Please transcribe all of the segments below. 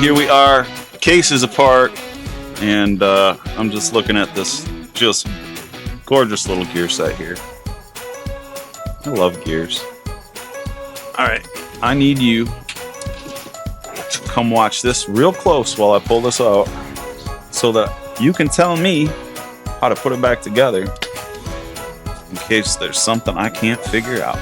here we are, case is apart, and I'm just looking at this just gorgeous little gear set here. I love gears. Alright, I need you to come watch this real close while I pull this out so that you can tell me how to put it back together in case there's something I can't figure out.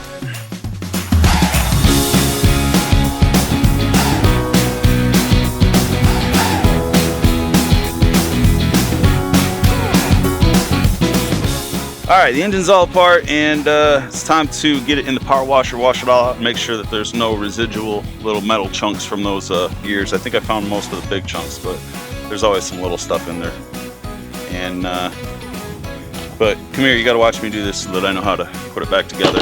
Alright, the engine's all apart, and it's time to get it in the power washer, wash it all out, and make sure that there's no residual little metal chunks from those gears. I think I found most of the big chunks, but there's always some little stuff in there. And but come here, you gotta watch me do this so that I know how to put it back together.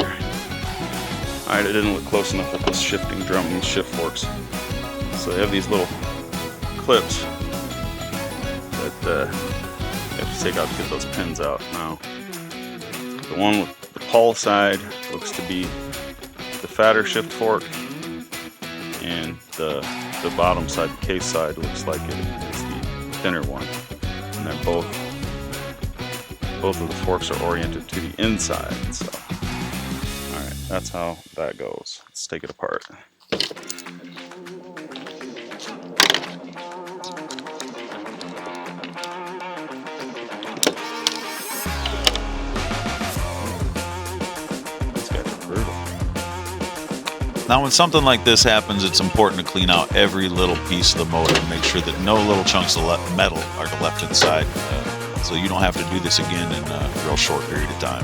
Alright, I didn't look close enough at this shifting drum, these shift forks. So they have these little clips that you have to take out to get those pins out now. The one with the pull side looks to be the fatter shift fork, and the bottom side, the case side, looks like it is the thinner one. And they're both of the forks are oriented to the inside. So, all right, that's how that goes. Let's take it apart. Now when something like this happens, it's important to clean out every little piece of the motor and make sure that no little chunks of metal are left inside, so you don't have to do this again in a real short period of time.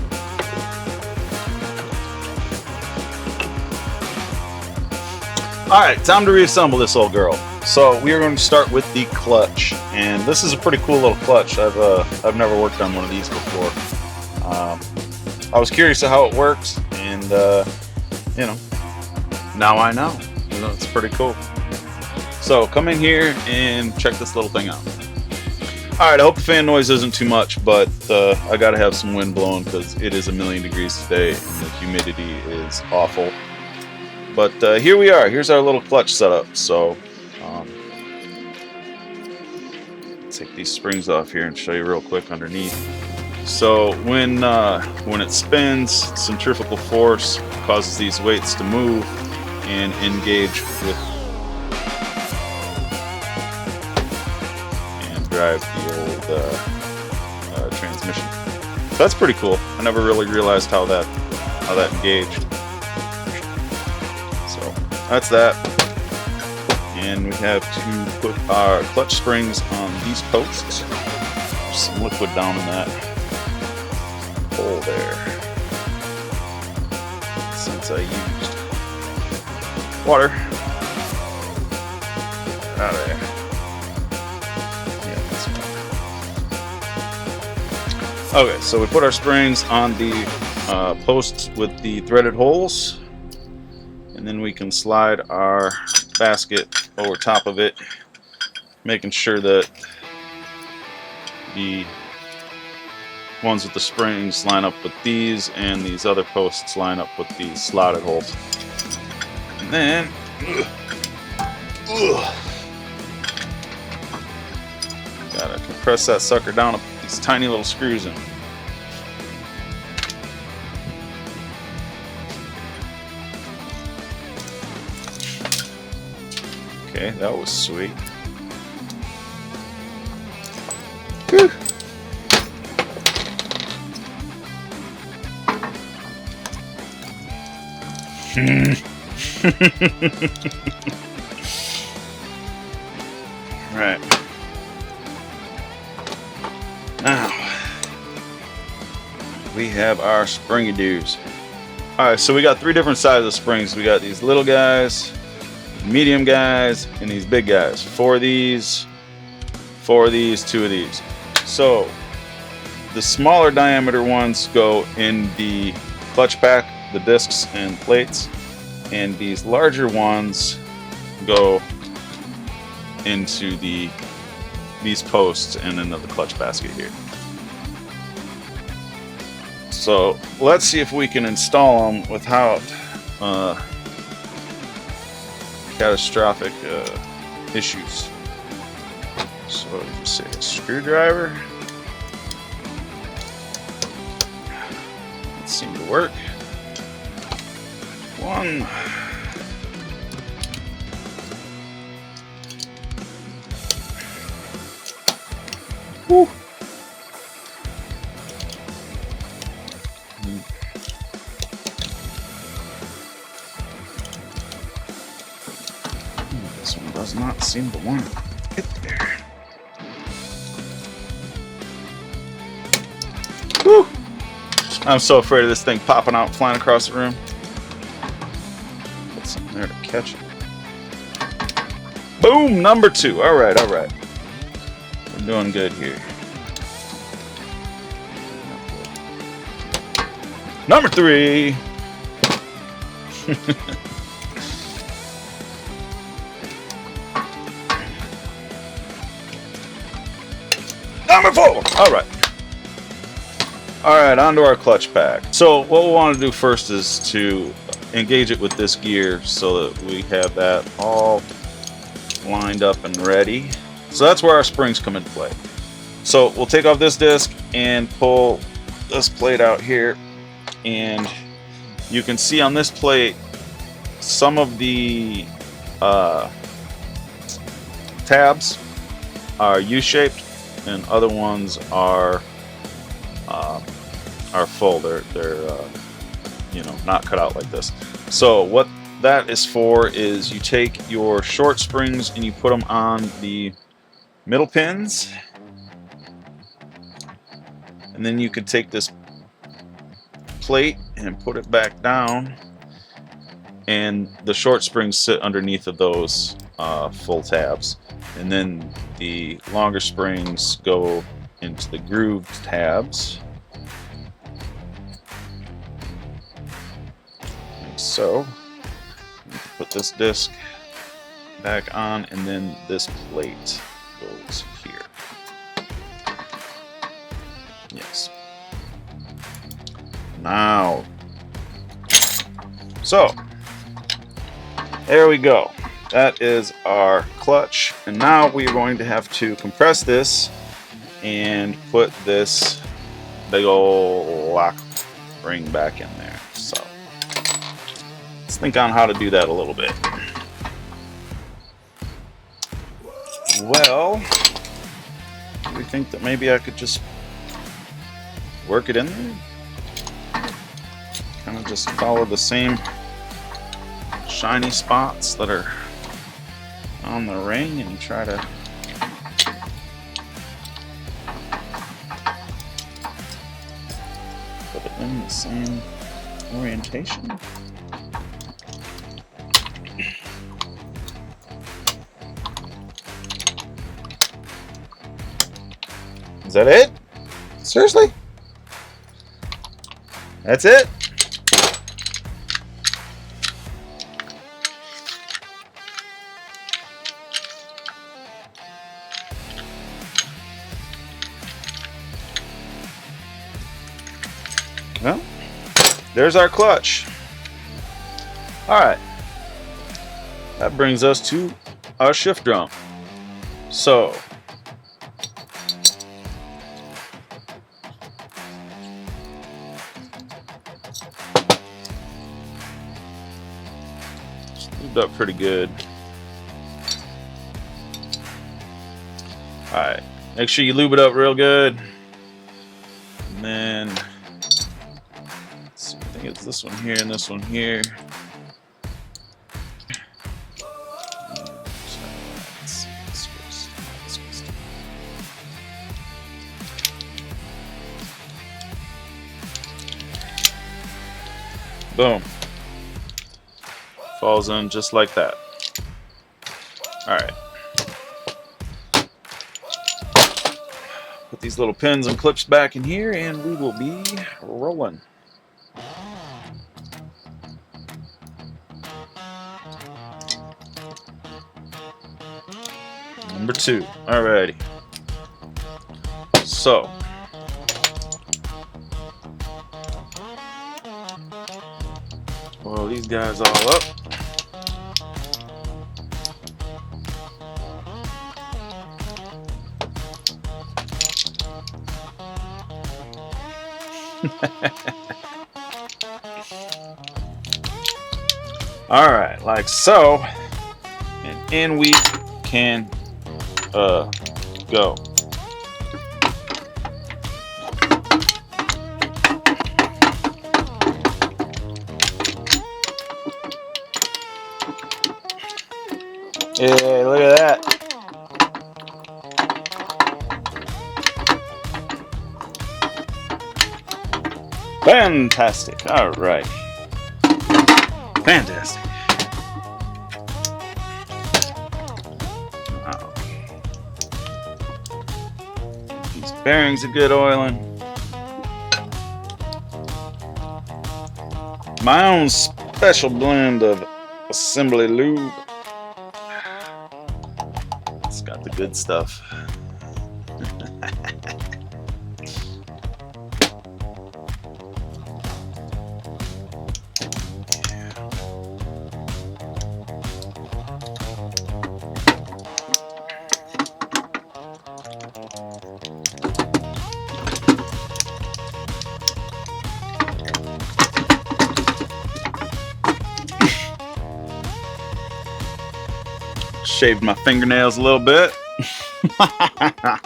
Alright, time to reassemble this old girl. So we are going to start with the clutch, and this is a pretty cool little clutch. I've never worked on one of these before. I was curious of how it works, and you know, now I know. You know, it's pretty cool. So come in here and check this little thing out. Alright, I hope the fan noise isn't too much, but I gotta have some wind blowing because it is 1,000,000 degrees today and the humidity is awful. But here we are. Here's our little clutch setup. So take these springs off here and show you real quick underneath. So when it spins, centrifugal force causes these weights to move and engage with and drive the old transmission. So that's pretty cool. I never really realized how that engaged. So that's that. And we have to put our clutch springs on these posts. There's some liquid down in that hole there, since I used water out of there. Yeah, that's fine. Okay, so we put our springs on the posts with the threaded holes, and then we can slide our basket over top of it, making sure that the ones with the springs line up with these, and these other posts line up with these slotted holes. And then gotta compress that sucker down and put these tiny little screws in. Okay, that was sweet. Whew. Right. Now we have our springy-doos. Alright, so we got 3 different sizes of springs. We got these little guys, medium guys, and these big guys. 4 of these, 2 of these. So the smaller diameter ones go in the clutch pack, the discs and plates, and these larger ones go into these posts and into the clutch basket here. So let's see if we can install them without catastrophic issues. So just say a screwdriver. That seemed to work. One. Woo. This one does not seem to want to hit there. Woo. I'm so afraid of this thing popping out, flying across the room. Put something there to catch it. Boom, number 2. All right, all right. We're doing good here. Number 3. Number 4. All right. All right, on to our clutch pack. So what we want to do first is to engage it with this gear so that we have that all lined up and ready. So that's where our springs come into play. So we'll take off this disc and pull this plate out here, and you can see on this plate some of the tabs are U-shaped and other ones are full. They're you know, not cut out like this. So what that is for is you take your short springs and you put them on the middle pins, and then you could take this plate and put it back down, and the short springs sit underneath of those full tabs, and then the longer springs go into the grooved tabs. Like so. Put this disc back on, and then this plate goes here. Yes. Now, so there we go. That is our clutch, and now we're going to have to compress this and put this big old lock ring back in there. So let's think on how to do that a little bit. Well, do we think that maybe I could just work it in there? Kind of just follow the same shiny spots that are on the ring and try to put it in the same orientation. Is that it? Seriously? That's it? Well, there's our clutch. Alright. That brings us to our shift drum. So, lubed up pretty good. Alright, make sure you lube it up real good. And then, let's see, I think it's this one here and this one here. Boom. Falls in just like that. Alright. Put these little pins and clips back in here and we will be rolling. Number 2. Alrighty. So, well, these guys all up. All right, like so, and in we can go. Yeah, look at that. Fantastic. All right. Fantastic. Wow. These bearings are good oiling. My own special blend of assembly lube. It's got the good stuff. Shaved my fingernails a little bit. Alright.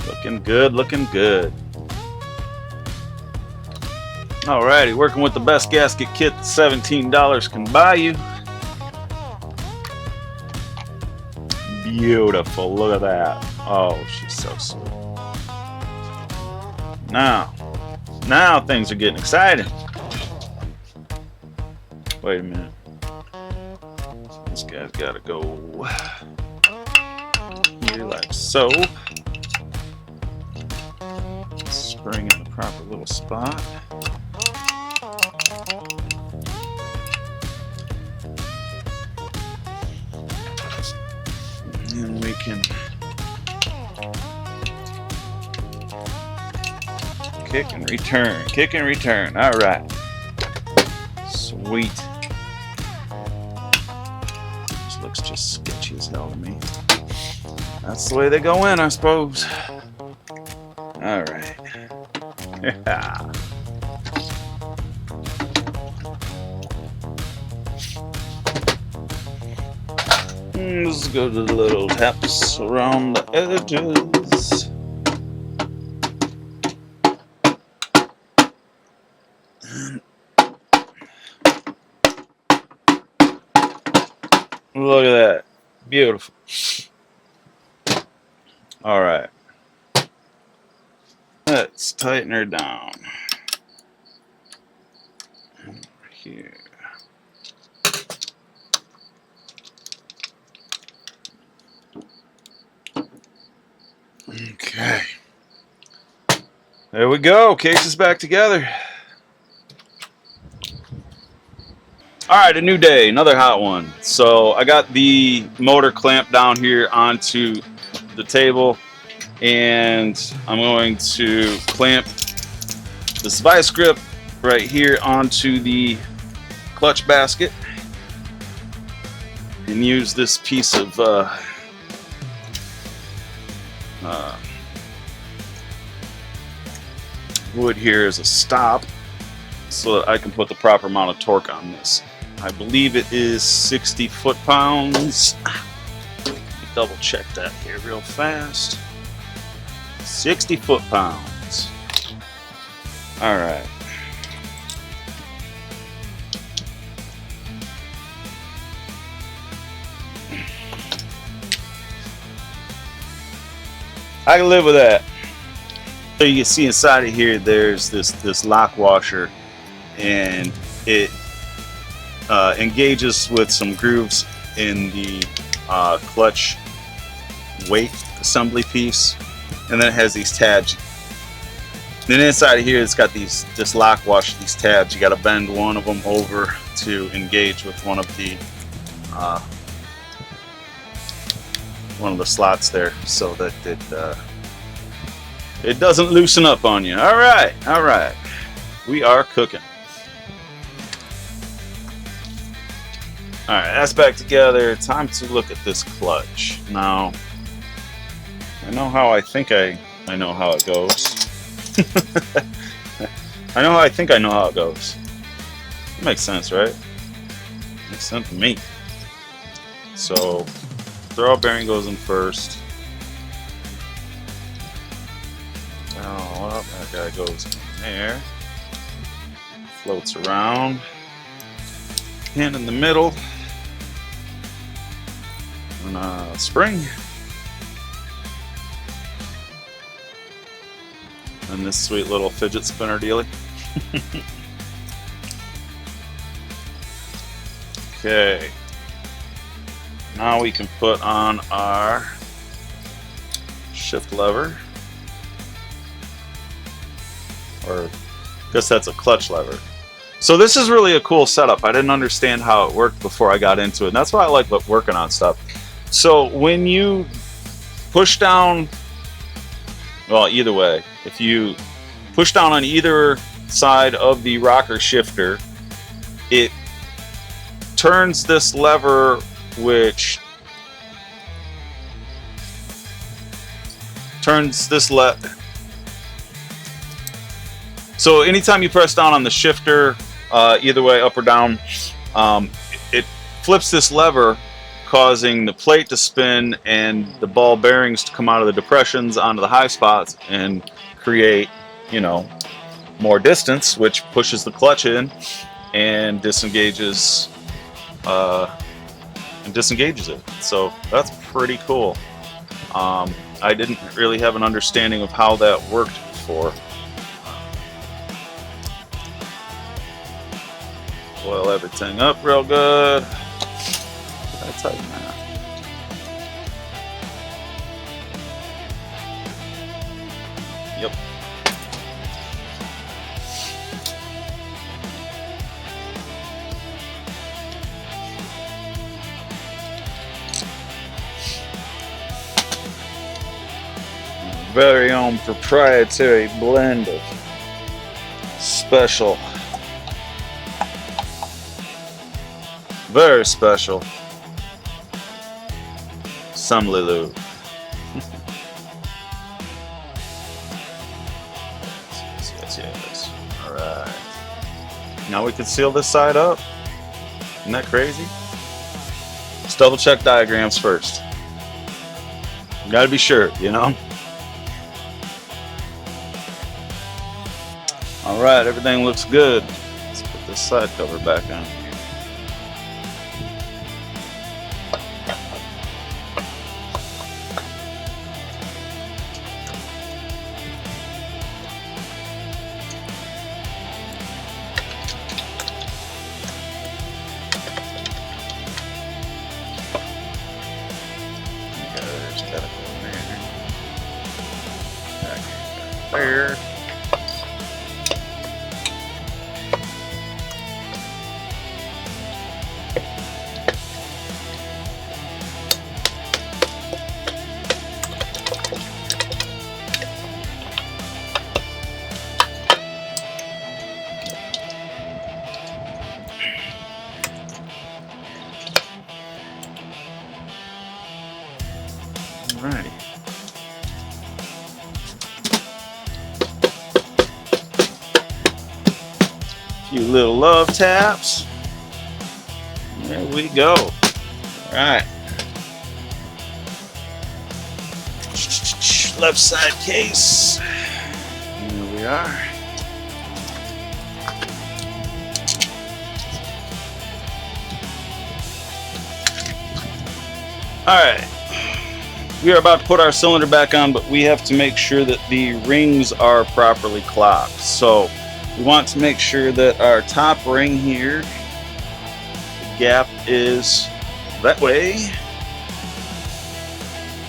Looking good, looking good. Alrighty, working with the best gasket kit that $17 can buy you. Beautiful, look at that. Oh, she's so sweet. Now things are getting exciting. Wait a minute. This guy's gotta go here like so. Spring in the proper little spot. And then we can kick and return, kick and return. All right. Sweet. This looks just sketchy as hell to me. That's the way they go in, I suppose. All right. Yeah. Let's go to the little taps around the edges. Look at that. Beautiful. All right. Let's tighten her down. Over here. Okay. There we go. Case is back together. All right, a new day, another hot one. So I got the motor clamped down here onto the table, and I'm going to clamp this vice grip right here onto the clutch basket and use this piece of wood here as a stop so that I can put the proper amount of torque on this. I believe it is 60 foot-pounds. Let me double check that here real fast. 60 foot-pounds. All right. I can live with that. So you can see inside of here, there's this lock washer, and it engages with some grooves in the clutch weight assembly piece, and then it has these tabs. Then inside of here, it's got this lock washer, these tabs. You got to bend one of them over to engage with one of the slots there, so that it doesn't loosen up on you. All right, we are cooking. All right, that's back together. Time to look at this clutch. Now, I know how I think I I know how it goes. I think I know how it goes. It makes sense, right? Makes sense to me. So, throwout bearing goes in first. Oh, well, that guy goes in there. Floats around. Hand in the middle. And spring. And this sweet little fidget spinner dealie. Okay. Now we can put on our shift lever. Or I guess that's a clutch lever. So this is really a cool setup. I didn't understand how it worked before I got into it. And that's why I like working on stuff. So when you push down, well, either way, if you push down on either side of the rocker shifter, it turns this lever, which turns this so anytime you press down on the shifter, either way, up or down, it flips this lever, causing the plate to spin and the ball bearings to come out of the depressions onto the high spots and create, you know, more distance, which pushes the clutch in and disengages it. So that's pretty cool. I didn't really have an understanding of how that worked before. Oil everything up real good. That's tighten that. Yep. Very own proprietary blend of special, very special assembly lube. Yes. Alright. Now we can seal this side up. Isn't that crazy? Let's double check diagrams first. You gotta be sure, you know? Alright, everything looks good. Let's put this side cover back on. There. Alrighty. Few little love taps. There we go. Alright. Left side case. Here we are. Alright. We are about to put our cylinder back on, but we have to make sure that the rings are properly clocked. So we want to make sure that our top ring here, the gap is that way,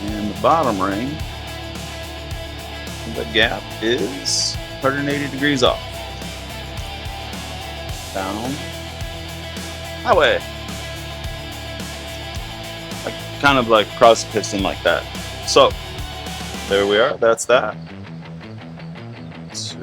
and the bottom ring, the gap is 180 degrees off. Down, highway. Kind of like cross piston like that. So there we are. That's that. So.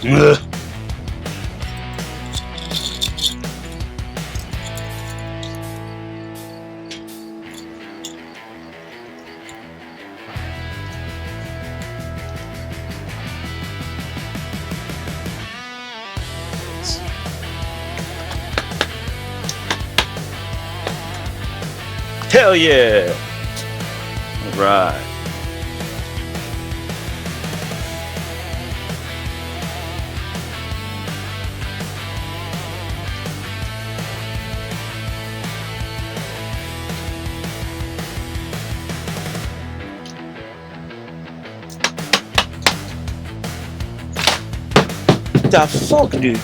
Ugh. Hell yeah! All right. The fuck, dude?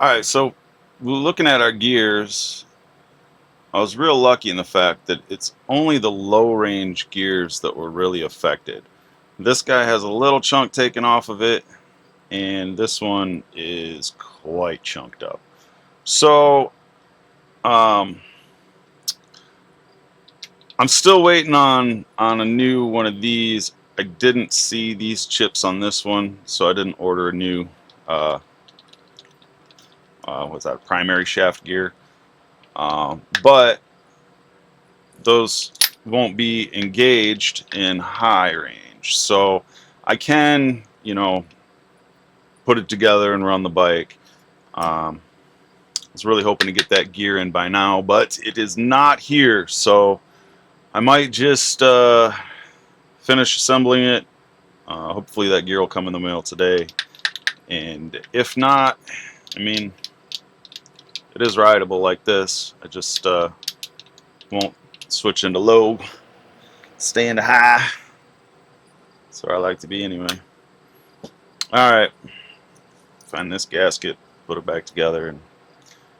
Alright, so looking at our gears, I was real lucky in the fact that it's only the low range gears that were really affected. This guy has a little chunk taken off of it, and this one is quite chunked up. So, I'm still waiting on a new one of these. I didn't see these chips on this one, so I didn't order a new what's that, primary shaft gear. But those won't be engaged in high range, so I can, you know, put it together and run the bike. I was really hoping to get that gear in by now, but it is not here, so I might just finish assembling it. Hopefully that gear will come in the mail today, and if not, I mean, it is rideable like this. I just won't switch into low, stay into high. That's where I like to be anyway. Alright, find this gasket, put it back together, and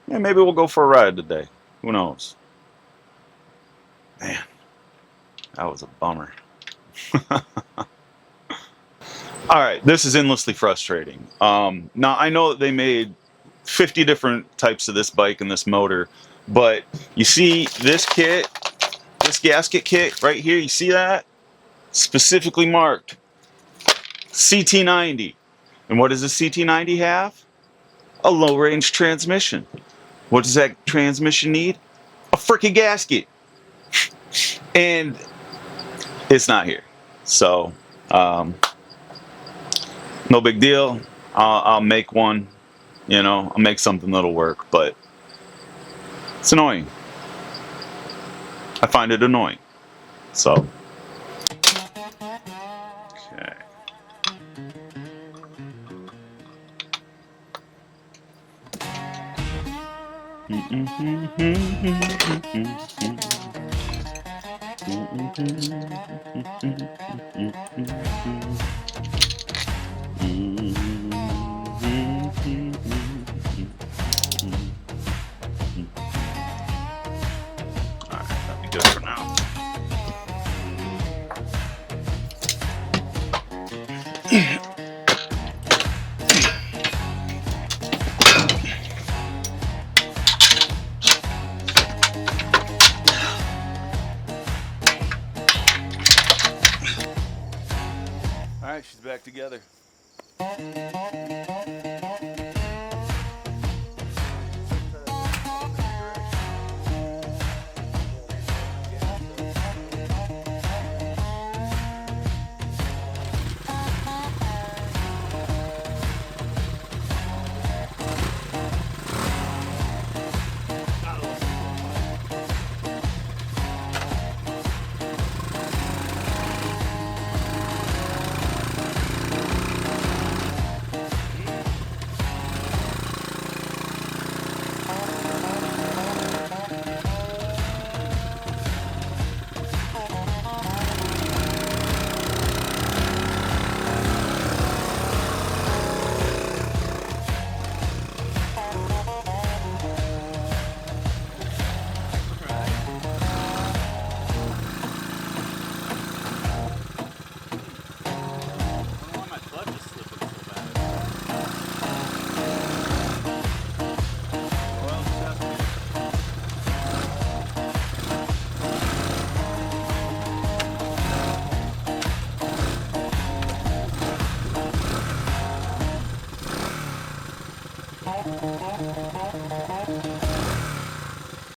yeah, maybe we'll go for a ride today. Who knows? Man, that was a bummer. Alright, this is endlessly frustrating. Now, I know that they made 50 different types of this bike and this motor, but you see this kit, this gasket kit right here, you see that? Specifically marked CT90. And what does a CT90 have? A low range transmission. What does that transmission need? A freaking gasket. And it's not here. So, no big deal. I'll make one, you know, I'll make something that'll work, but it's annoying. I find it annoying. So, okay. Alright, that'll be good for now. Alright, she's back together.